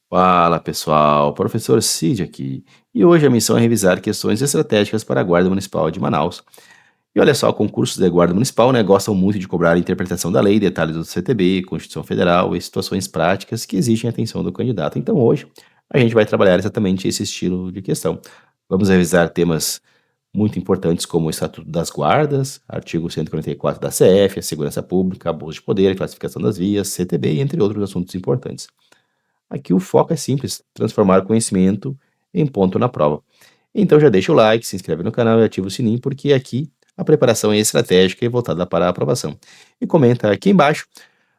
Fala pessoal, professor Cid aqui. E hoje a missão é revisar questões estratégicas para a Guarda Municipal de Manaus. E olha só, concursos da Guarda Municipal, né, gostam muito de cobrar a interpretação da lei, detalhes do CTB, Constituição Federal e situações práticas que exigem a atenção do candidato. Então hoje a gente vai trabalhar exatamente esse estilo de questão. Vamos revisar temas muito importantes como o Estatuto das Guardas, artigo 144 da CF, a segurança pública, abuso de poder, a classificação das vias, CTB, entre outros assuntos importantes. Aqui o foco é simples, transformar o conhecimento em ponto na prova. Então já deixa o like, se inscreve no canal e ativa o sininho, porque aqui a preparação é estratégica e voltada para a aprovação. E comenta aqui embaixo,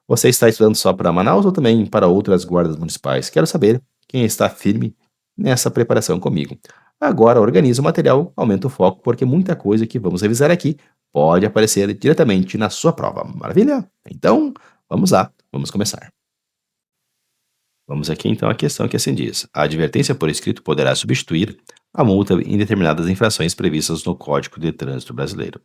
você está estudando só para Manaus ou também para outras guardas municipais? Quero saber quem está firme nessa preparação comigo. Agora organiza o material, aumenta o foco, porque muita coisa que vamos revisar aqui pode aparecer diretamente na sua prova. Maravilha? Então, vamos lá, vamos começar. Vamos aqui então à questão que assim diz: a advertência por escrito poderá substituir a multa em determinadas infrações previstas no Código de Trânsito Brasileiro.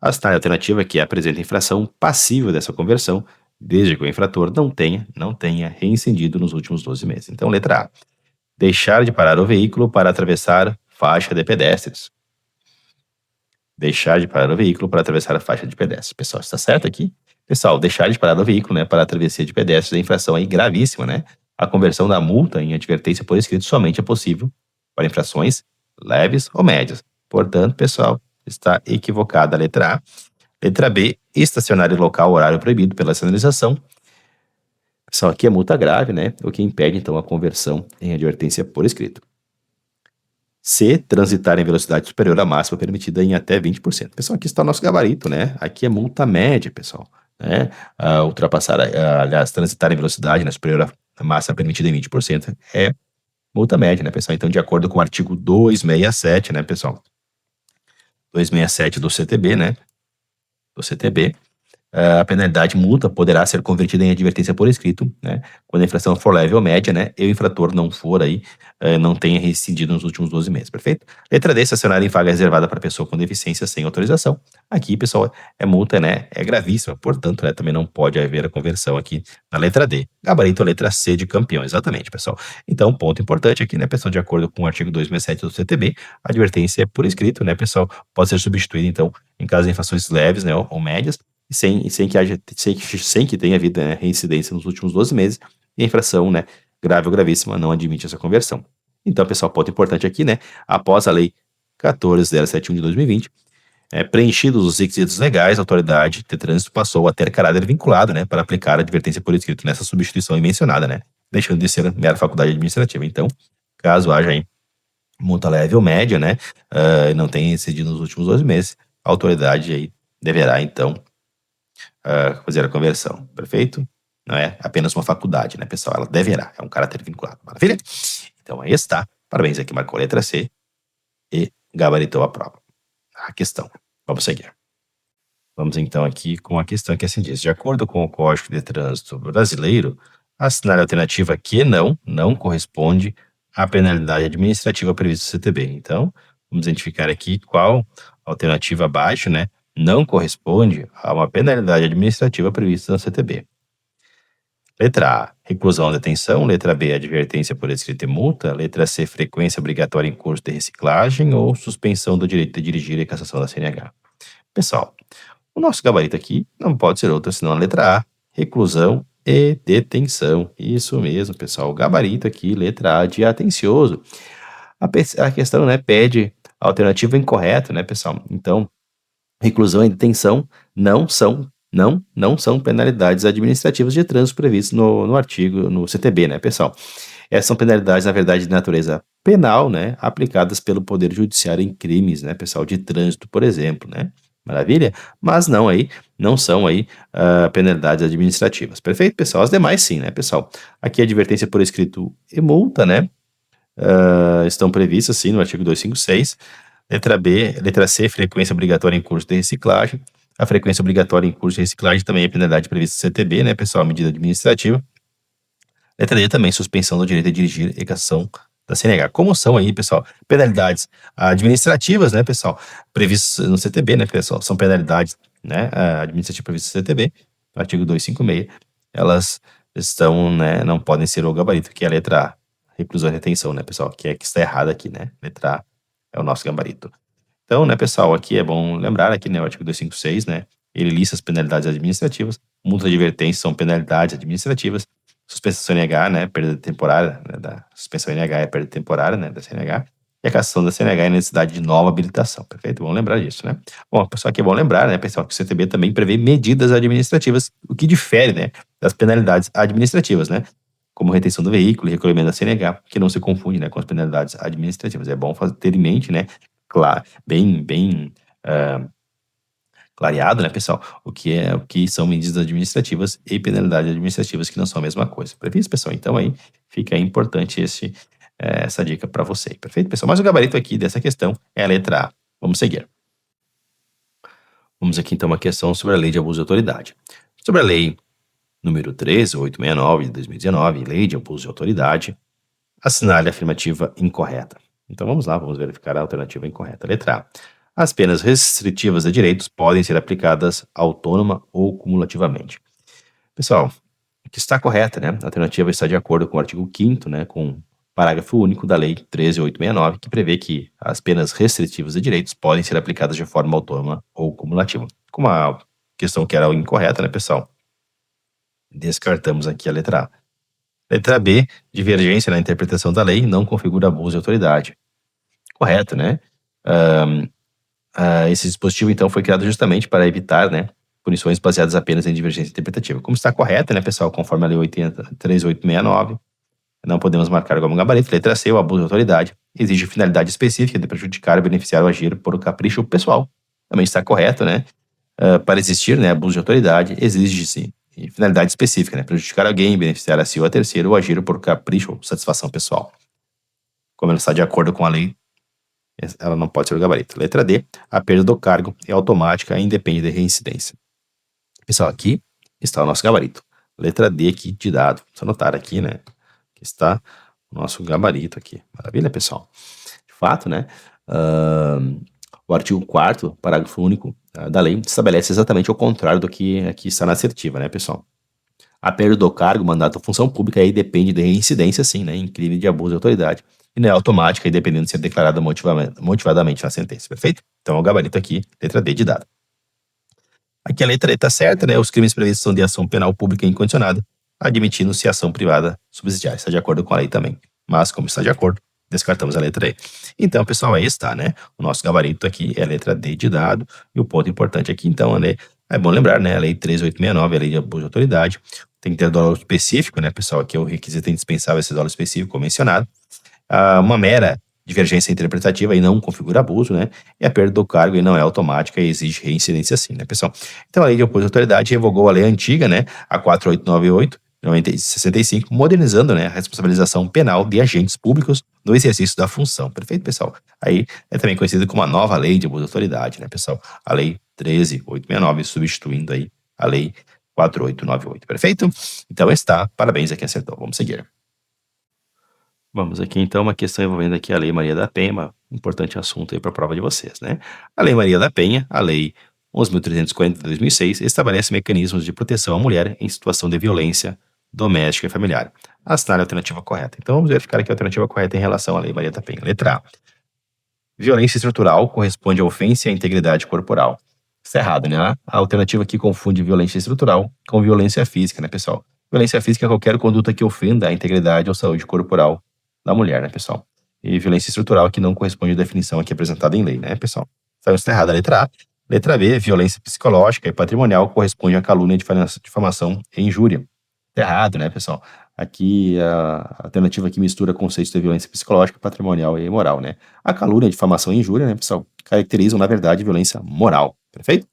A cenário alternativa que apresenta infração passível dessa conversão, desde que o infrator não tenha reincendido nos últimos 12 meses. Então, letra A. Deixar de parar o veículo para atravessar faixa de pedestres. Deixar de parar o veículo para atravessar a faixa de pedestres. Pessoal, está certo aqui? Pessoal, deixar de parar o veículo, né, para a travessia de pedestres é infração aí gravíssima, né? A conversão da multa em advertência por escrito somente é possível para infrações leves ou médias. Portanto, pessoal, está equivocada a letra A. Letra B, estacionar em local horário proibido pela sinalização. Pessoal, aqui é multa grave, né? O que impede, então, a conversão em advertência por escrito. C, transitar em velocidade superior à máxima permitida em até 20%. Pessoal, aqui está o nosso gabarito, né? Aqui é multa média, pessoal. Né? Ultrapassar, aliás, transitar em velocidade, né, superior à máxima permitida em 20% é multa média, né, pessoal? Então, de acordo com o artigo 267, né, pessoal? 267 do CTB, né? Do CTB, a penalidade multa poderá ser convertida em advertência por escrito, né? Quando a infração for leve ou média, né? E o infrator não for aí, não tenha rescindido nos últimos 12 meses, perfeito? Letra D, estacionar em vaga reservada para pessoa com deficiência sem autorização. Aqui, pessoal, é multa, né? É gravíssima, portanto, né? Também não pode haver a conversão aqui na letra D. Gabarito, letra C de campeão, exatamente, pessoal. Então, ponto importante aqui, né, pessoal? De acordo com o artigo 267 do CTB, a advertência é por escrito, né, pessoal? Pode ser substituída, então, em caso de infrações leves, né, ou médias, sem que tenha havido, né, reincidência nos últimos 12 meses, e a infração, né, grave ou gravíssima não admite essa conversão. Então, pessoal, ponto importante aqui, né, após a lei 14.071 de 2020, preenchidos os requisitos legais, a autoridade de trânsito passou a ter caráter vinculado, né, para aplicar a advertência por escrito nessa substituição mencionada, né, deixando de ser mera faculdade administrativa. Então, caso haja aí multa leve ou média, né, não tenha excedido nos últimos 12 meses, a autoridade aí deverá, então, fazer a conversão, perfeito? Não é apenas uma faculdade, né, pessoal? Ela deverá, é um caráter vinculado, maravilha? Então aí está, parabéns aqui, marcou a letra C e gabaritou a prova. A questão, vamos seguir. Vamos então aqui com a questão que assim diz: de acordo com o Código de Trânsito Brasileiro, a cenário alternativa que não corresponde à penalidade administrativa prevista no CTB. Então, vamos identificar aqui qual alternativa abaixo, né, não corresponde a uma penalidade administrativa prevista no CTB. Letra A, reclusão ou detenção. Letra B, advertência por escrito e multa. Letra C, frequência obrigatória em curso de reciclagem ou suspensão do direito de dirigir e cassação da CNH. Pessoal, o nosso gabarito aqui não pode ser outro senão a letra A, reclusão e detenção. Isso mesmo, pessoal. O gabarito aqui, letra A de atencioso. A questão, né, pede a alternativa incorreta, né, pessoal? Então, reclusão e detenção não são penalidades administrativas de trânsito previstas no artigo, no CTB, né, pessoal? Essas são penalidades, na verdade, de natureza penal, né, aplicadas pelo Poder Judiciário em crimes, né, pessoal, de trânsito, por exemplo, né? Maravilha? Mas não são aí penalidades administrativas. Perfeito, pessoal? As demais sim, né, pessoal? Aqui a advertência por escrito e multa, né, estão previstas sim no artigo 256. Letra B, letra C, frequência obrigatória em curso de reciclagem. A frequência obrigatória em curso de reciclagem também é penalidade prevista no CTB, né, pessoal? Medida administrativa. Letra D também, suspensão do direito de dirigir e cassação da CNH. Como são aí, pessoal, penalidades administrativas, né, pessoal, previstas no CTB, né, pessoal? São penalidades, né, administrativas previstas no CTB, no artigo 256. Elas estão, né, não podem ser o gabarito, que é a letra A. reclusão e retenção, né, pessoal? Que é que está errado aqui, né? Letra A é o nosso gabarito. Então, né, pessoal, aqui é bom lembrar aqui, né, o artigo 256, né, ele lista as penalidades administrativas, multa de advertência são penalidades administrativas, suspensão CNH, né, perda temporária, né, da suspensão NH é perda temporária, né, da CNH, e a cassação da CNH é necessidade de nova habilitação, perfeito? Vamos lembrar disso, né? Bom, pessoal, aqui é bom lembrar, né, pessoal, que o CTB também prevê medidas administrativas, o que difere, né, das penalidades administrativas, né, como retenção do veículo e recolhimento da CNH, que não se confunde, né, com as penalidades administrativas. É bom ter em mente, né, claro, bem clareado, né, pessoal, o que são medidas administrativas e penalidades administrativas, que não são a mesma coisa. Previsto, pessoal? Então aí fica importante essa dica para você. Perfeito, pessoal? Mas o gabarito aqui dessa questão é a letra A. Vamos seguir. Vamos aqui então uma questão sobre a lei de abuso de autoridade. Sobre a lei número 13869 de 2019, lei de abuso de autoridade, assinale a afirmativa incorreta. Então vamos lá, vamos verificar a alternativa incorreta. Letra A. As penas restritivas de direitos podem ser aplicadas autônoma ou cumulativamente. Pessoal, o que está correta, né? A alternativa está de acordo com o artigo 5º, né, com o parágrafo único da lei 13869, que prevê que as penas restritivas de direitos podem ser aplicadas de forma autônoma ou cumulativa. Como a questão que era incorreta, né, pessoal? Descartamos aqui a letra A. Letra B, divergência na interpretação da lei não configura abuso de autoridade. Correto, né? Esse dispositivo, então, foi criado justamente para evitar, né, punições baseadas apenas em divergência interpretativa. Como está correto, né, pessoal, conforme a lei 3869, não podemos marcar como gabarito. Letra C, o abuso de autoridade exige finalidade específica de prejudicar ou beneficiar ou agir por capricho pessoal. Também está correto, né? Para existir, né, abuso de autoridade, exige-se finalidade específica, né, prejudicar alguém, beneficiar a si ou a terceiro ou agir por capricho ou satisfação pessoal. Como ela está de acordo com a lei, ela não pode ser o gabarito. Letra D, a perda do cargo é automática e independe de reincidência. Pessoal, aqui está o nosso gabarito. Letra D aqui de dado. Vamos anotar aqui, né? Aqui está o nosso gabarito aqui. Maravilha, pessoal? De fato, né? O artigo 4º, parágrafo único da lei, estabelece exatamente o contrário do que aqui está na assertiva, né, pessoal? A perda do cargo, mandato ou função pública aí depende de reincidência, sim, né, em crime de abuso de autoridade. E não é automática e dependendo de ser declarada motivadamente na sentença, perfeito? Então, o gabarito aqui, letra D de dado. Aqui a letra E está certa, né? Os crimes previstos são de ação penal pública incondicionada, admitindo-se ação privada subsidiária. Está de acordo com a lei também. Mas, como está de acordo, descartamos a letra E. Então, pessoal, aí está, né? O nosso gabarito aqui é a letra D de dado. E o ponto importante aqui, então, né? É bom lembrar, né? A lei 13869, a lei de abuso de autoridade, tem que ter dolo específico, né, pessoal? Aqui é o requisito indispensável, esse dolo específico mencionado. Uma mera divergência interpretativa e não configura abuso, né? E a perda do cargo e não é automática e exige reincidência sim, né, pessoal? Então a lei de abuso de autoridade revogou a lei antiga, né? A 4898, 65, modernizando, né, a responsabilização penal de agentes públicos no exercício da função. Perfeito, pessoal? Aí é também conhecido como a nova lei de abuso de autoridade, né, pessoal? A lei 13869, substituindo aí a lei 4898. Perfeito? Então está. Parabéns a quem acertou. Vamos seguir. Vamos aqui então uma questão envolvendo aqui a Lei Maria da Penha, um importante assunto aí para a prova de vocês, né? A Lei Maria da Penha, a Lei 11.340 de 2006, estabelece mecanismos de proteção à mulher em situação de violência doméstica e familiar. Assinale a alternativa correta. Então vamos verificar aqui a alternativa correta em relação à Lei Maria da Penha. Letra A. Violência estrutural corresponde a ofensa à integridade corporal. Isso é errado, né? A alternativa aqui confunde violência estrutural com violência física, né, pessoal? Violência física é qualquer conduta que ofenda a integridade ou saúde corporal da mulher, né, pessoal? E violência estrutural que não corresponde à definição aqui apresentada em lei, né, pessoal? Então, isso está errado. A letra A. Letra B, violência psicológica e patrimonial corresponde à calúnia, difamação e injúria. Está errado, né, pessoal? Aqui, a alternativa aqui mistura conceitos de violência psicológica, patrimonial e moral, né? A calúnia, difamação e injúria, né, pessoal, caracterizam, na verdade, violência moral. Perfeito?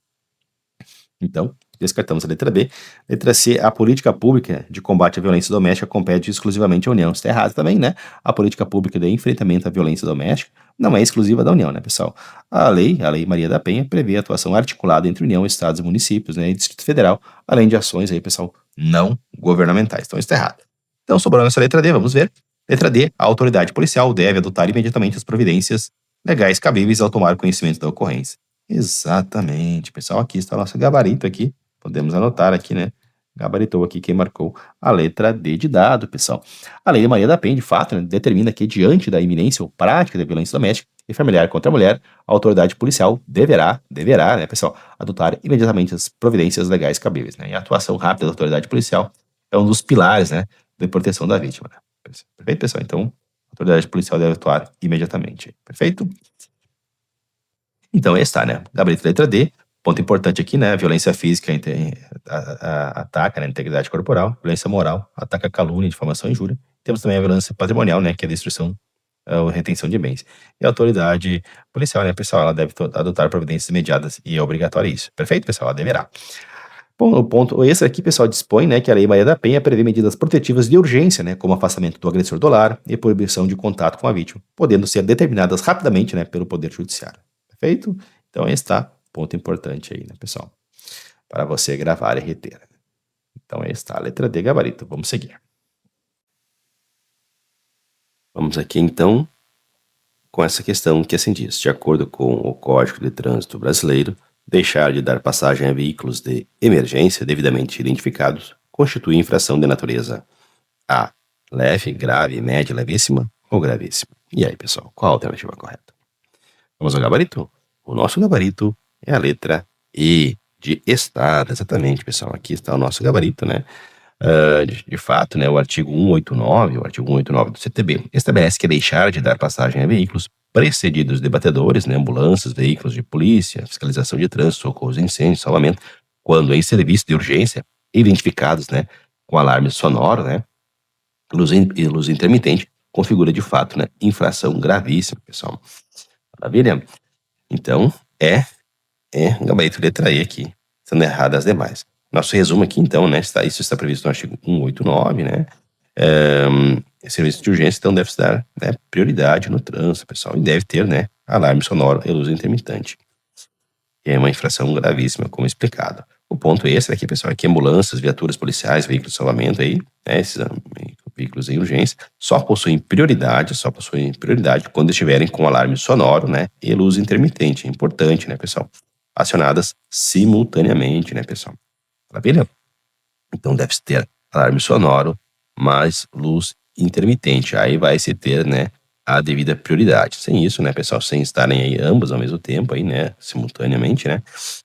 Então, descartamos a letra B. Letra C, a política pública de combate à violência doméstica compete exclusivamente à União. Isso está errado também, né? A política pública de enfrentamento à violência doméstica não é exclusiva da União, né, pessoal? A Lei Maria da Penha, prevê a atuação articulada entre União, Estados e municípios, né, e Distrito Federal, além de ações aí, pessoal, não governamentais. Então, isso está errado. Então, sobrou essa letra D, vamos ver. Letra D, a autoridade policial deve adotar imediatamente as providências legais cabíveis ao tomar conhecimento da ocorrência. Exatamente, pessoal. Aqui está o nosso gabarito aqui. Podemos anotar aqui, né? Gabaritou aqui quem marcou a letra D de dado, pessoal. A Lei Maria da Penha, de fato, né, determina que, diante da iminência ou prática de violência doméstica e familiar contra a mulher, a autoridade policial deverá, né, pessoal, adotar imediatamente as providências legais cabíveis, né? E a atuação rápida da autoridade policial é um dos pilares, né, de proteção da vítima, né? Perfeito, pessoal? Então, a autoridade policial deve atuar imediatamente. Perfeito? Então, está, né? Gabarito letra D. Ponto importante aqui, né? Violência física ataca, né, a integridade corporal. Violência moral ataca a calúnia, difamação e injúria. Temos também a violência patrimonial, né, que é a destruição ou retenção de bens. E a autoridade policial, né, pessoal, ela deve adotar providências imediatas e é obrigatório isso. Perfeito, pessoal? Ela deverá. Bom, o ponto esse aqui, pessoal, dispõe, né, que a Lei Maria da Penha prevê medidas protetivas de urgência, né, como afastamento do agressor do lar e proibição de contato com a vítima, podendo ser determinadas rapidamente, né, pelo Poder Judiciário. Perfeito? Então, aí está, ponto importante aí, né, pessoal, para você gravar e reter. Então, aí está a letra D, gabarito. Vamos seguir. Vamos aqui, então, com essa questão que assim diz: de acordo com o Código de Trânsito Brasileiro, deixar de dar passagem a veículos de emergência devidamente identificados constitui infração de natureza A. Leve, grave, média, levíssima ou gravíssima. E aí, pessoal, qual a alternativa correta? Vamos ao gabarito? O nosso gabarito é a letra E, de Estado. Exatamente, pessoal. Aqui está o nosso gabarito, né? De fato, né, o artigo 189 do CTB estabelece que deixar de dar passagem a veículos precedidos de batedores, né, ambulâncias, veículos de polícia, fiscalização de trânsito, socorros, incêndio, salvamento, quando em serviço de urgência, identificados, né, com alarme sonoro, né, luz intermitente, configura de fato, né, infração gravíssima, pessoal. Maravilha? Então, gabarito letra E aqui, sendo erradas as demais. Nosso resumo aqui, então, né, isso está previsto no artigo 189, né, serviço de urgência, então, deve se dar, né, prioridade no trânsito, pessoal, e deve ter, né, alarme sonoro e luz intermitente. E é uma infração gravíssima, como explicado. O ponto esse aqui, pessoal, é que ambulâncias, viaturas policiais, veículos de salvamento aí, né, esses veículos em urgência, só possuem prioridade quando estiverem com alarme sonoro, né, e luz intermitente. É importante, né, pessoal? Acionadas simultaneamente, né, pessoal? Maravilha? Então deve-se ter alarme sonoro, mais luz intermitente. Aí vai se ter, né, a devida prioridade. Sem isso, né, pessoal, sem estarem aí ambos ao mesmo tempo, aí, né, simultaneamente, né,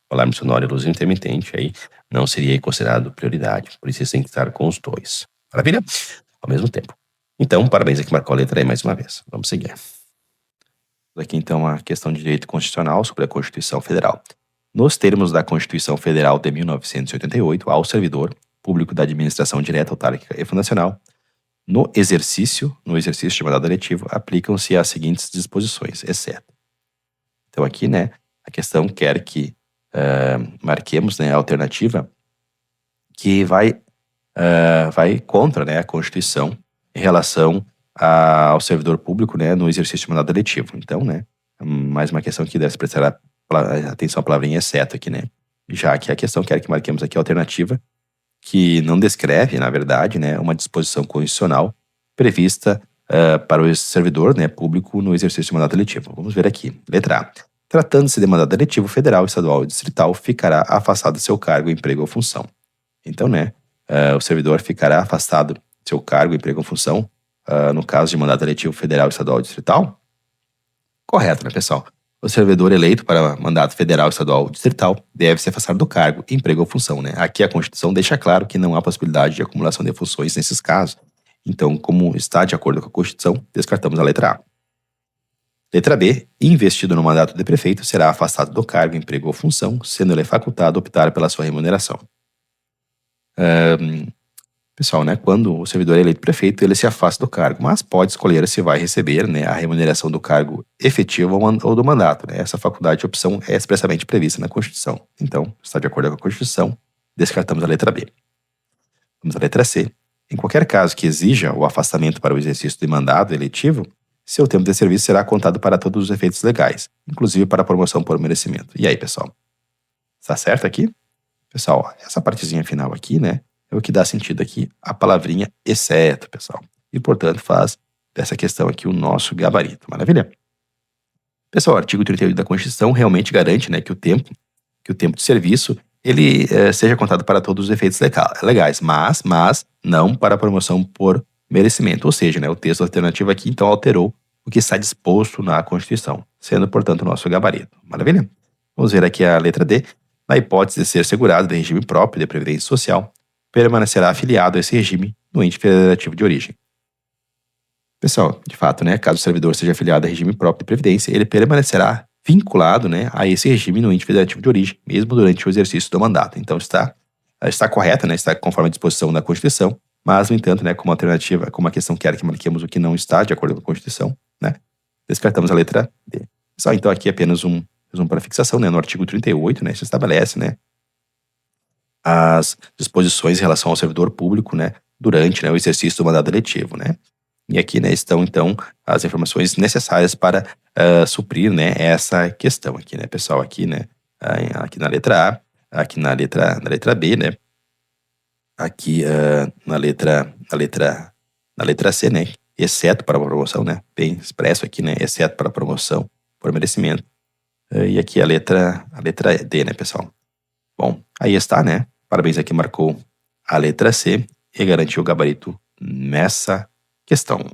alarme sonoro e luz intermitente, aí não seria considerado prioridade. Por isso, tem que estar com os dois. Maravilha? Ao mesmo tempo. Então, parabéns aqui, marcou a letra E mais uma vez. Vamos seguir. Aqui, então, a questão de direito constitucional sobre a Constituição Federal. Nos termos da Constituição Federal de 1988, ao servidor público da administração direta, autárquica e fundacional, no exercício de mandato eletivo, aplicam-se as seguintes disposições, exceto. Então, aqui, né, a questão quer que marquemos, né, a alternativa que vai contra, né, a Constituição em relação ao servidor público, né, no exercício de mandato eletivo. Então, né, mais uma questão que deve se prestar atenção à palavrinha exceto aqui, né, já que a questão quer que marquemos aqui a alternativa que não descreve, na verdade, né, uma disposição constitucional prevista para o servidor, né, público no exercício de mandato eletivo. Vamos ver aqui. Letra A. Tratando-se de mandato eletivo federal, estadual ou distrital, ficará afastado do seu cargo, emprego ou função. Então, né, o servidor ficará afastado do seu cargo, emprego ou função, no caso de mandato eletivo federal, estadual ou distrital? Correto, né, pessoal? O servidor eleito para mandato federal, estadual ou distrital deve se afastar do cargo, emprego ou função, né? Aqui a Constituição deixa claro que não há possibilidade de acumulação de funções nesses casos. Então, como está de acordo com a Constituição, descartamos a letra A. Letra B. Investido no mandato de prefeito, será afastado do cargo, emprego ou função, sendo ele facultado optar pela sua remuneração. Pessoal, né, quando o servidor é eleito prefeito, ele se afasta do cargo, mas pode escolher se vai receber, né, a remuneração do cargo efetivo ou do mandato, né? Essa faculdade de opção é expressamente prevista na Constituição. Então, está de acordo com a Constituição, descartamos a letra B. Vamos à letra C. Em qualquer caso que exija o afastamento para o exercício de mandato eletivo, seu tempo de serviço será contado para todos os efeitos legais, inclusive para a promoção por merecimento. E aí, pessoal? Está certo aqui? Pessoal, essa partezinha final aqui, né, é o que dá sentido aqui a palavrinha exceto, pessoal. E, portanto, faz dessa questão aqui o nosso gabarito. Maravilha? Pessoal, o artigo 38 da Constituição realmente garante, né, que o tempo de serviço ele seja contado para todos os efeitos legais, mas não para promoção por merecimento. Ou seja, né, o texto alternativo aqui, então, alterou o que está disposto na Constituição, sendo, portanto, o nosso gabarito. Maravilha? Vamos ver aqui a letra D. Na hipótese de ser segurado de regime próprio de previdência social, permanecerá afiliado a esse regime no ente federativo de origem. Pessoal, de fato, né, caso o servidor seja afiliado a regime próprio de previdência, ele permanecerá vinculado, né, a esse regime no ente federativo de origem, mesmo durante o exercício do mandato. Então está correta, né, está conforme a disposição da Constituição, mas, no entanto, né, como alternativa, como a questão quer que marquemos o que não está de acordo com a Constituição, né, descartamos a letra D. Só então aqui apenas um resumo para fixação, né, no artigo 38, né, se estabelece, né, as disposições em relação ao servidor público, né, durante, né, o exercício do mandato eletivo, né. E aqui, né, estão, então, as informações necessárias para suprir, né, essa questão aqui, né, pessoal, aqui, né, aqui na letra A, aqui na letra B, né, aqui na letra C, né, exceto para a promoção, né, bem expresso aqui, né, exceto para a promoção por merecimento. E aqui a letra D, né, pessoal. Bom, aí está, né, parabéns aqui, marcou a letra C e garantiu o gabarito nessa questão.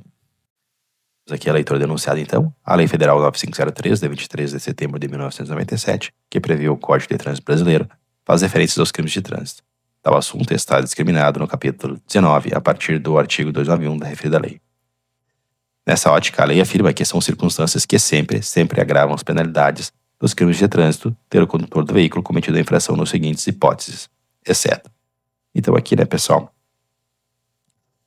Aqui a leitura denunciada, então, a Lei Federal 9503, de 23 de setembro de 1997, que previu o Código de Trânsito Brasileiro, faz referências aos crimes de trânsito. Tal assunto está discriminado no capítulo 19, a partir do artigo 291 da referida lei. Nessa ótica, a lei afirma que são circunstâncias que sempre agravam as penalidades dos crimes de trânsito ter o condutor do veículo cometido a infração nas seguintes hipóteses, exceto. Então aqui, né, pessoal,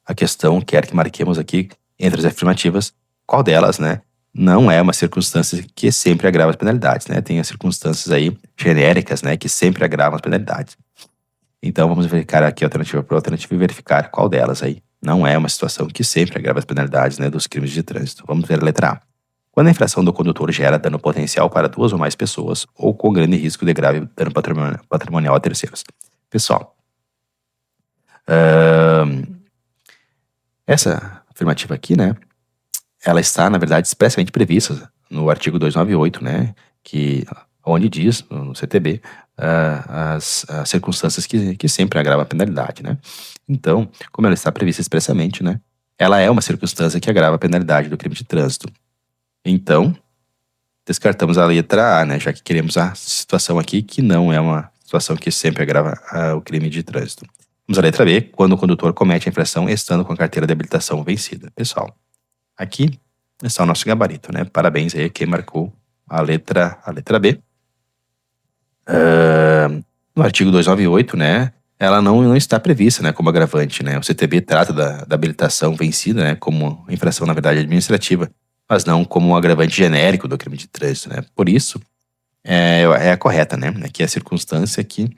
a questão quer que marquemos aqui, entre as afirmativas, qual delas, né, não é uma circunstância que sempre agrava as penalidades, né? Tem as circunstâncias aí genéricas, né, que sempre agravam as penalidades. Então vamos verificar aqui alternativa por alternativa e verificar qual delas aí não é uma situação que sempre agrava as penalidades, né, dos crimes de trânsito. Vamos ver a letra A. Quando a infração do condutor gera dano potencial para 2 ou mais pessoas ou com grande risco de grave dano patrimonial a terceiros. Pessoal, essa afirmativa aqui, né, ela está, na verdade, expressamente prevista no artigo 298, né, onde diz, no CTB, as circunstâncias que sempre agravam a penalidade, né. Então, como ela está prevista expressamente, né, ela é uma circunstância que agrava a penalidade do crime de trânsito. Então, descartamos a letra A, né, já que queremos a situação aqui que não é uma situação que sempre agrava o crime de trânsito. Vamos à letra B, quando o condutor comete a infração estando com a carteira de habilitação vencida. Pessoal, aqui está o nosso gabarito, né? Parabéns aí a quem marcou a letra B. No artigo 298, né? Ela não está prevista, né, como agravante, né? O CTB trata da habilitação vencida, né, como infração, na verdade, administrativa, mas não como um agravante genérico do crime de trânsito, né? Por isso, é a correta, né? Que é a circunstância que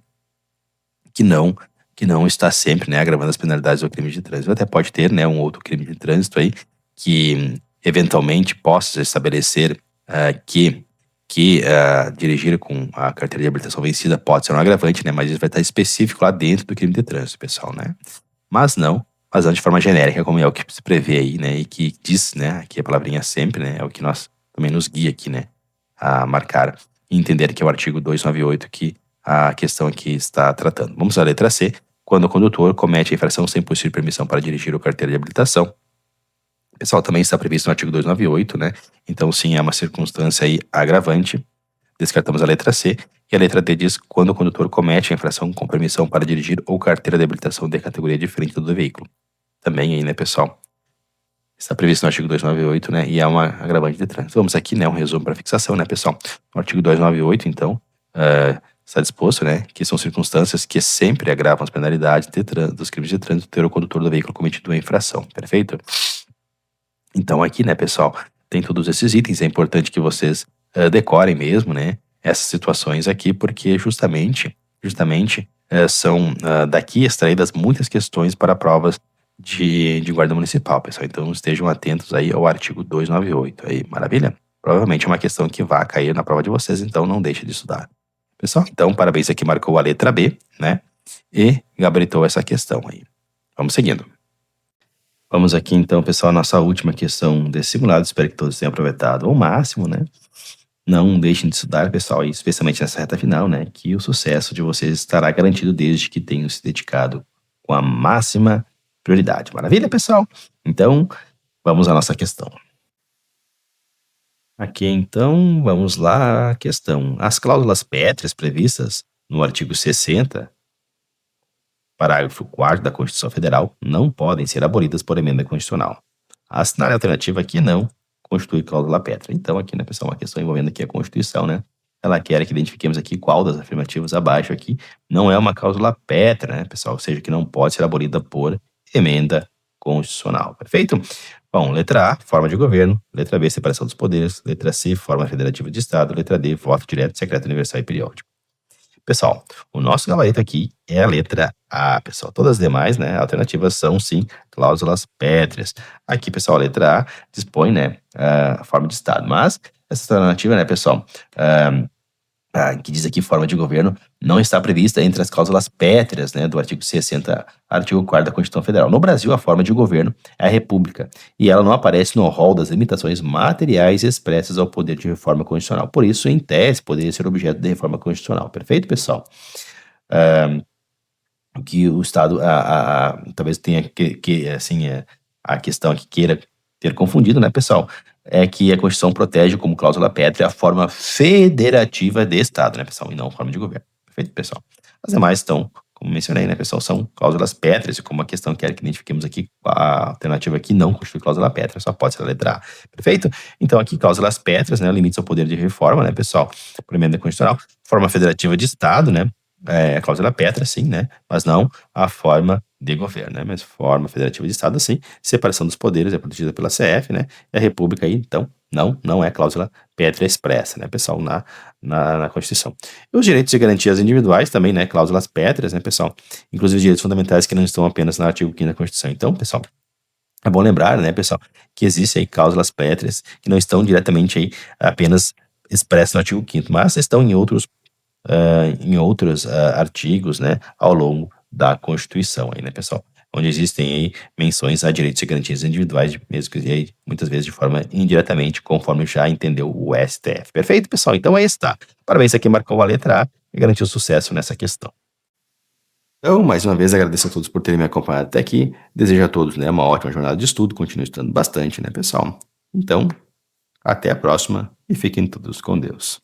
não está sempre, né, agravando as penalidades do crime de trânsito. Até pode ter, né, um outro crime de trânsito aí que eventualmente possa estabelecer que dirigir com a carteira de habilitação vencida pode ser um agravante, né, mas isso vai estar específico lá dentro do crime de trânsito, pessoal, né? Mas não de forma genérica, como é o que se prevê aí, né, e que diz, né, aqui a palavrinha sempre, né, é o que nós também nos guia aqui, né, a marcar e entender que é o artigo 298 que a questão aqui está tratando. Vamos à letra C. Quando o condutor comete a infração sem possuir permissão para dirigir ou carteira de habilitação. Pessoal, também está previsto no artigo 298, né? Então, sim, é uma circunstância aí agravante. Descartamos a letra C. E a letra D diz quando o condutor comete a infração com permissão para dirigir ou carteira de habilitação de categoria diferente do veículo. Também aí, né, pessoal? Está previsto no artigo 298, né? E é uma agravante de trânsito. Vamos aqui, né? Um resumo para fixação, né, pessoal? No artigo 298, então, está disposto, né? Que são circunstâncias que sempre agravam as penalidades dos crimes de trânsito ter o condutor do veículo cometido a infração. Perfeito? Então aqui, né, pessoal, tem todos esses itens. É importante que vocês decorem mesmo, né? Essas situações aqui, porque justamente são daqui extraídas muitas questões para provas de guarda municipal, pessoal. Então estejam atentos aí ao artigo 298 aí, maravilha? Provavelmente é uma questão que vai cair na prova de vocês, então não deixe de estudar. Pessoal, então parabéns aqui, marcou a letra B, né? E gabaritou essa questão aí. Vamos seguindo. Vamos aqui então, pessoal, a nossa última questão desse simulado. Espero que todos tenham aproveitado ao máximo, né? Não deixem de estudar, pessoal, e especialmente nessa reta final, né, que o sucesso de vocês estará garantido desde que tenham se dedicado com a máxima prioridade. Maravilha, pessoal? Então, vamos à nossa questão. Aqui, então, vamos lá à questão. As cláusulas pétreas previstas no artigo 60, parágrafo 4º da Constituição Federal, não podem ser abolidas por emenda constitucional. A assinale alternativa aqui não constitui cláusula pétrea. Então, aqui, né, pessoal, uma questão envolvendo aqui a Constituição, né? Ela quer que identifiquemos aqui qual das afirmativas abaixo aqui não é uma cláusula pétrea, né, pessoal? Ou seja, que não pode ser abolida por emenda constitucional. Perfeito? Bom, letra A, forma de governo. Letra B, separação dos poderes. Letra C, forma federativa de Estado. Letra D, voto direto, secreto, universal e periódico. Pessoal, o nosso gabarito aqui é a letra A, pessoal. Todas as demais, né, alternativas são, sim, cláusulas pétreas. Aqui, pessoal, a letra A dispõe, né, a forma de Estado. Mas essa alternativa, né, pessoal, que diz aqui forma de governo, não está prevista entre as cláusulas pétreas, né, do artigo 60, artigo 4º da Constituição Federal. No Brasil, a forma de governo é a república, e ela não aparece no rol das limitações materiais expressas ao poder de reforma constitucional. Por isso, em tese, poderia ser objeto de reforma constitucional. Perfeito, pessoal? O que o Estado, talvez tenha assim, a questão que queira ter confundido, né, pessoal, é que a Constituição protege como cláusula pétrea a forma federativa de Estado, né, pessoal, e não a forma de governo. Perfeito, pessoal? As demais estão, como mencionei, né, pessoal, são cláusulas pétreas, e como a questão quer que identifiquemos aqui, a alternativa aqui não constitui cláusula pétrea, só pode ser a letra A. Perfeito? Então, aqui, cláusulas pétreas, né, limites ao poder de reforma, né, pessoal, por emenda constitucional, forma federativa de Estado, né, a cláusula pétrea, sim, né, mas não a forma de governo, né, mas forma federativa de Estado, sim, separação dos poderes é protegida pela CF, né, e a República aí, então, não é cláusula pétrea expressa, né, pessoal, na Constituição. E os direitos e garantias individuais também, né, cláusulas pétreas, né, pessoal, inclusive os direitos fundamentais que não estão apenas no artigo 5º da Constituição. Então, pessoal, é bom lembrar, né, pessoal, que existem aí cláusulas pétreas que não estão diretamente aí apenas expressas no artigo 5º, mas estão em outros artigos, né, ao longo da Constituição, aí, né, pessoal? Onde existem aí menções a direitos e garantias individuais, mesmo que aí, muitas vezes de forma indiretamente, conforme já entendeu o STF. Perfeito, pessoal? Então aí está. Parabéns a quem marcou a letra A e garantiu sucesso nessa questão. Então, mais uma vez, agradeço a todos por terem me acompanhado até aqui. Desejo a todos, né, uma ótima jornada de estudo. Continue estudando bastante, né, pessoal? Então, até a próxima e fiquem todos com Deus.